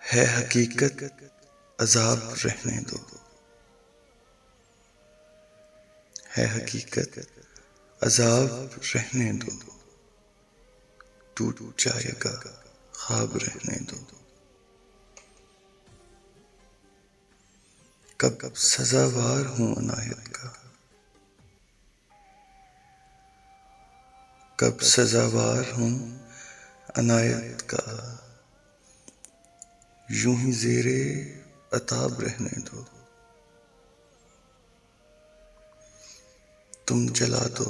है हकीकत अजाब रहने दो, है हकीकत अजाब रहने दो, टूट जाएगा ख्वाब रहने दो। कब सजावार हूँ अनायत का, कब सजावार हूँ अनायत का, यूं ही ज़ेरे अताब रहने दो। तुम जला दो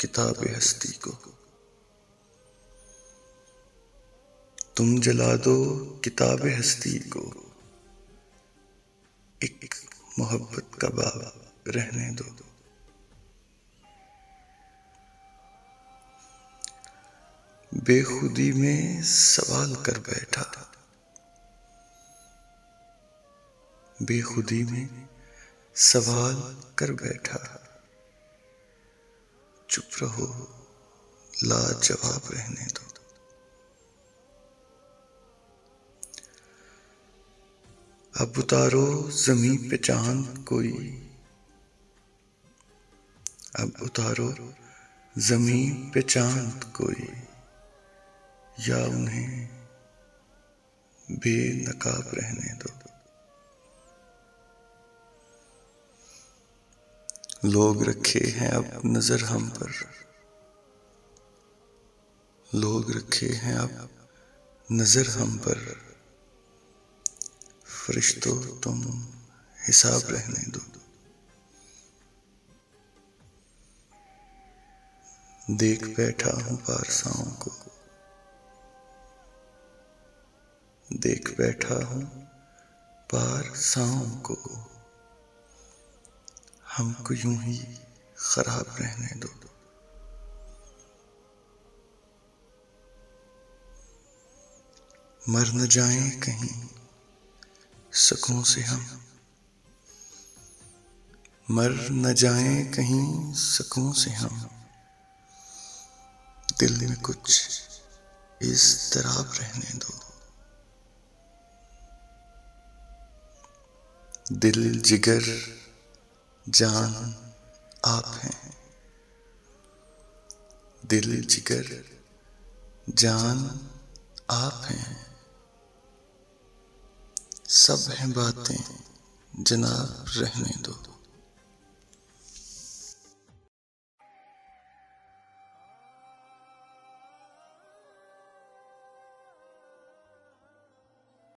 किताब हस्ती को, तुम जला दो किताब हस्ती को, एक मोहब्बत का बाब रहने दो। बेखुदी में सवाल कर बैठा, बेखुदी में सवाल कर बैठा, चुप रहो लाजवाब रहने दो। अब उतारो ज़मीं पे चांद कोई, अब उतारो ज़मीं पे चांद कोई, या उन्हें बेनकाब रहने दो। लोग रखे हैं अब नजर हम पर, लोग रखे हैं अब नजर हम पर, फरिश्तों तुम हिसाब रहने दो। देख बैठा हूँ पारसाओं को, देख बैठा हूँ पारसाओं को, हमको यूं ही खराब रहने दो। मर न जाएं कहीं सकूं से हम, मर न जाएं कहीं सकूं से हम, दिल में कुछ इज़्तिराब रहने दो। दिल जिगर जान आप हैं, दिल जिगर जान आप हैं, सब हैं बातें जनाब रहने दो।